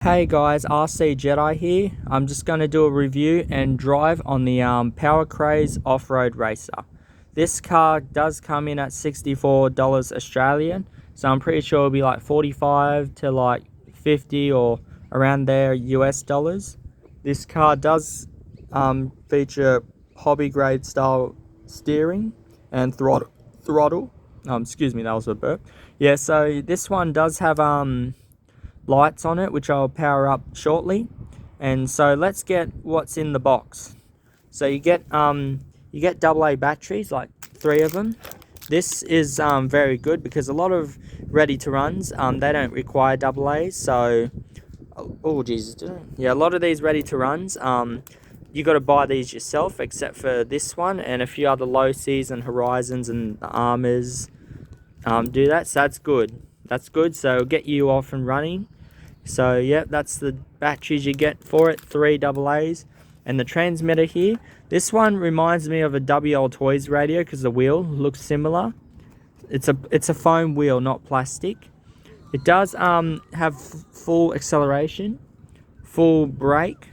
Hey guys, RC Jedi here. I'm just going to do a review and drive on the Power Craze Off-Road Racer. This car does come in at $64 Australian, so I'm pretty sure it'll be like 45 to like 50 or around there US dollars. This car does feature hobby grade style steering and throttle. Excuse me, that was a burp. Yeah, so this one does have lights on it, which I'll power up shortly. And so let's get what's in the box. So you get AA batteries, like 3 of them. This is very good because a lot of ready to runs they don't require AA's. So oh Jesus, yeah, a lot of these ready to runs you got to buy these yourself, except for this one and a few other low seas and horizons and the armors do that. So that's good. So it'll get you off and running. So yeah, that's the batteries you get for it, 3 AA's. And the transmitter here, this one reminds me of a WL Toys radio because the wheel looks similar. It's a foam wheel, not plastic. It does have full acceleration, full brake,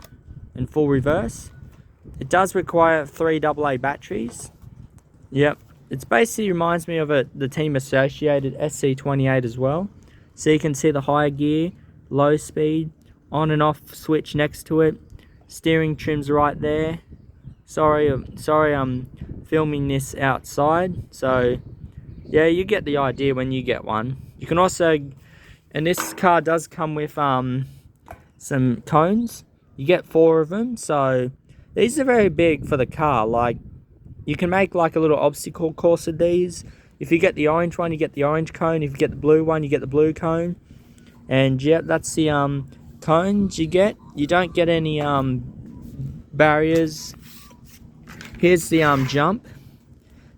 and full reverse. It does require 3 AA batteries. Yep, it basically reminds me of the Team Associated SC28 as well. So you can see the high gear, low speed, on and off switch next to it. Steering trim's right there. Sorry I'm filming this outside. So yeah, you get the idea when you get one. You can also, and this car does come with some cones. You get 4 of them. So these are very big for the car. Like, you can make like a little obstacle course of these. If you get the orange one, you get the orange cone. If you get the blue one, you get the blue cone. And yeah, that's the cones you get. You don't get any barriers. Here's the jump.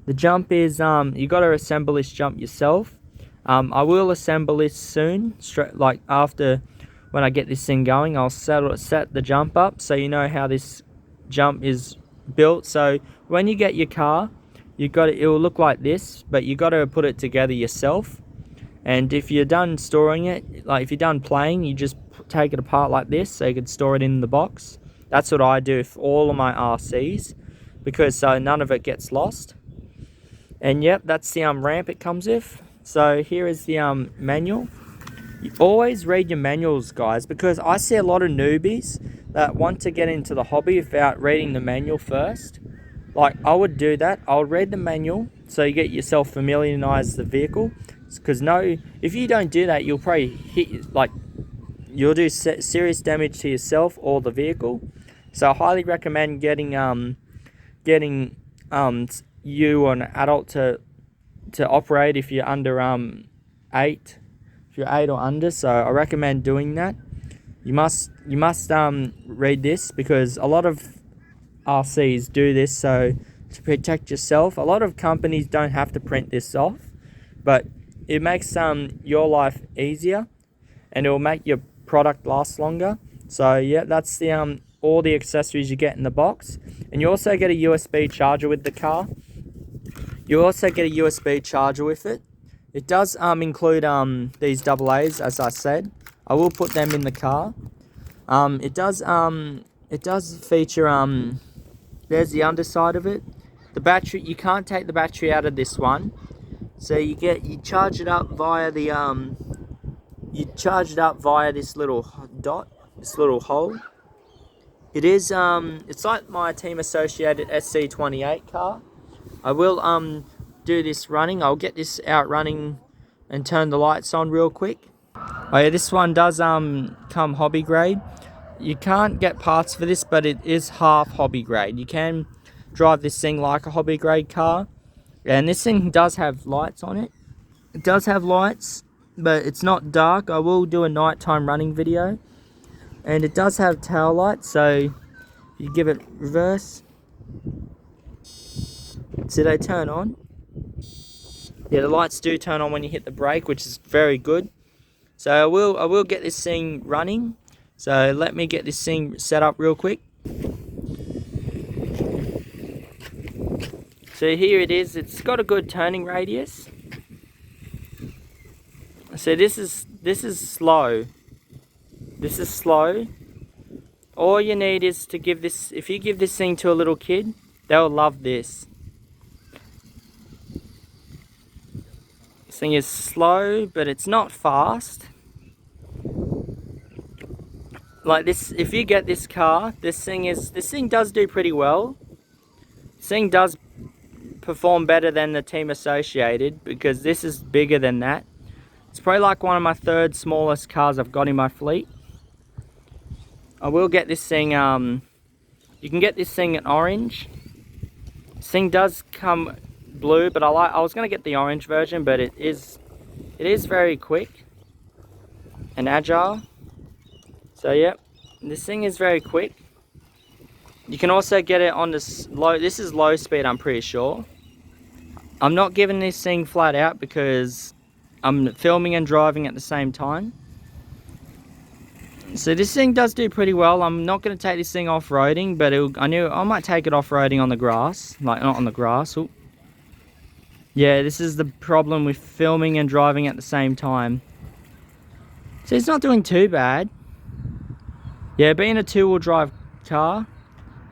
The jump is you got to assemble this jump yourself. I will assemble this soon, like after when I get this thing going. I'll set the jump up so you know how this jump is built. So when you get your car, it will look like this, but you got to put it together yourself. And if you're done storing it, like if you're done playing, you just take it apart like this so you can store it in the box. That's what I do for all of my RCs, because so none of it gets lost. And yep, that's the ramp it comes with. So here is the manual. You always read your manuals, guys, because I see a lot of newbies that want to get into the hobby without reading the manual first. Like, I would do that. I would read the manual so you get yourself familiarized with the vehicle. Because if you don't do that, you'll probably you'll do serious damage to yourself or the vehicle. So I highly recommend getting you or an adult to operate if you're under 8. If you're 8 or under, so I recommend doing that. You must read this, because a lot of RCs do this so to protect yourself. A lot of companies don't have to print this off, but it makes your life easier, and it will make your product last longer. So yeah, that's the all the accessories you get in the box. And you also get a USB charger with the car. You also get a USB charger with it. It does include these AA's, as I said. I will put them in the car. It does feature there's the underside of it. The battery, you can't take the battery out of this one. So you charge it up via the this little dot, this little hole. It is it's like my Team Associated SC28 car. I will do this running. I'll get this out running and turn the lights on real quick. Oh yeah, this one does come hobby grade. You can't get parts for this, but it is half hobby grade. You can drive this thing like a hobby grade car. And this thing does have lights on it. It does have lights, but it's not dark. I will do a nighttime running video. And it does have tail lights, so you give it reverse. So they turn on. Yeah, the lights do turn on when you hit the brake, which is very good. So I will get this thing running. So let me get this thing set up real quick. So here it is. It's got a good turning radius. So this is slow. This is slow. All you need is to give this, if you give this thing to a little kid, they'll love this. This thing is slow, but it's not fast. Like this, if you get this car, this thing does do pretty well. This thing does perform better than the Team Associated because this is bigger than that. It's probably like one of my third smallest cars I've got in my fleet. I will get this thing, you can get this thing in orange. This thing does come blue, but I was gonna get the orange version, but it is very quick and agile. So yeah, this thing is very quick. You can also get it on this is low speed, I'm pretty sure. I'm not giving this thing flat out because I'm filming and driving at the same time. So this thing does do pretty well. I'm not going to take this thing off-roading, but I might take it off-roading on the grass. Like, not on the grass. Ooh. Yeah, this is the problem with filming and driving at the same time. So it's not doing too bad. Yeah, being a two-wheel drive car,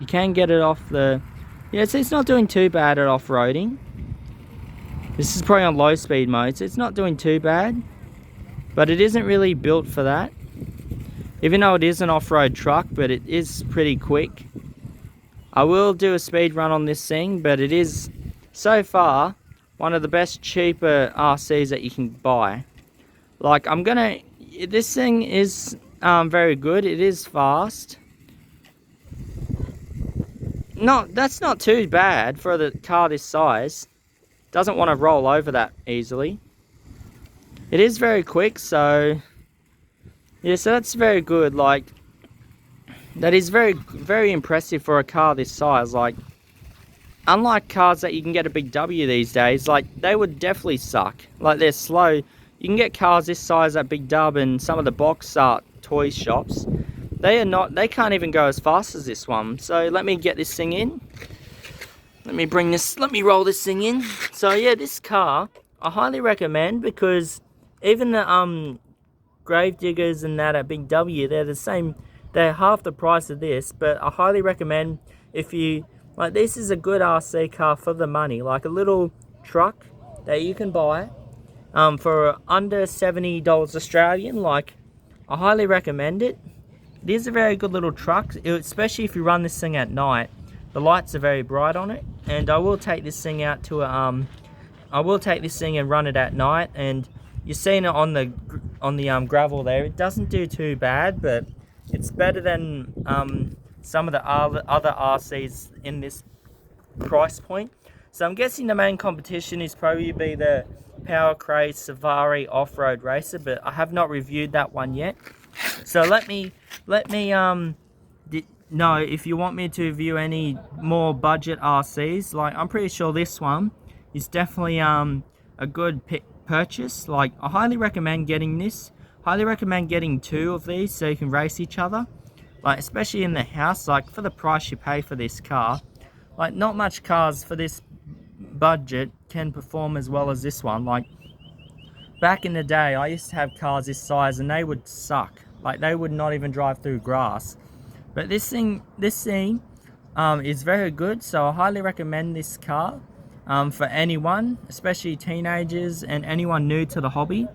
you can get it off the... Yeah, so it's not doing too bad at off-roading. This is probably on low speed mode, so it's not doing too bad. But it isn't really built for that. Even though it is an off-road truck, but it is pretty quick. I will do a speed run on this thing, but it is, so far, one of the best cheaper RCs that you can buy. Like, this thing is very good. It is fast. That's not too bad for the car this size. Doesn't want to roll over that easily. It is very quick, so... Yeah, so that's very good. Like, that is very, very impressive for a car this size. Like, unlike cars that you can get a big W these days, like, they would definitely suck. Like, they're slow. You can get cars this size at Big Dub and some of the box art toy shops. They can't even go as fast as this one. So let me get this thing in. Let me roll this thing in. So yeah, this car, I highly recommend because even the, grave diggers and that at Big W, they're half the price of this, but I highly recommend if you like, this is a good RC car for the money, like a little truck that you can buy for under $70 Australian. Like, I highly recommend it. It is a very good little truck, especially if you run this thing at night. The lights are very bright on it, and I will take this thing out to I will take this thing and run it at night, and you're seeing it on the gravel there. It doesn't do too bad, but it's better than some of the other RCs in this price point. So I'm guessing the main competition is probably be the Power Craze Safari Off-Road Racer, but I have not reviewed that one yet. So let me know if you want me to review any more budget RCs. Like, I'm pretty sure this one is definitely a good purchase. Like, I highly recommend getting this. Highly recommend getting 2 of these so you can race each other. Like, especially in the house, like, for the price you pay for this car. Like, not much cars for this budget can perform as well as this one. Like, back in the day, I used to have cars this size and they would suck. Like, they would not even drive through grass. But this thing is very good, so I highly recommend this car. For anyone, especially teenagers and anyone new to the hobby,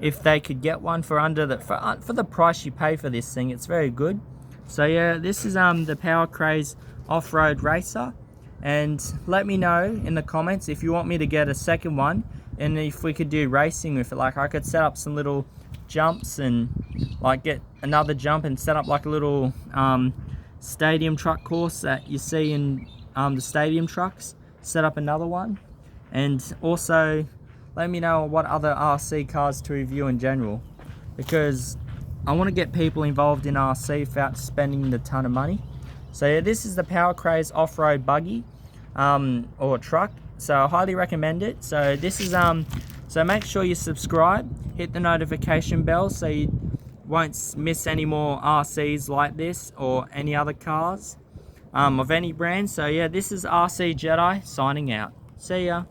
if they could get one for the price you pay for this thing, it's very good. So yeah, this is the Power Craze Off-Road Racer, and let me know in the comments if you want me to get a second one, and if we could do racing with it. Like, I could set up some little jumps and like get another jump and set up like a little stadium truck course that you see in the stadium trucks. Set up another one, and also let me know what other RC cars to review in general, because I want to get people involved in RC without spending a ton of money. So yeah, this is the Power Craze off-road buggy or truck, so I highly recommend it. So this is so make sure you subscribe, hit the notification bell so you won't miss any more RCs like this or any other cars of any brand. So yeah, this is RC Jedi signing out. See ya.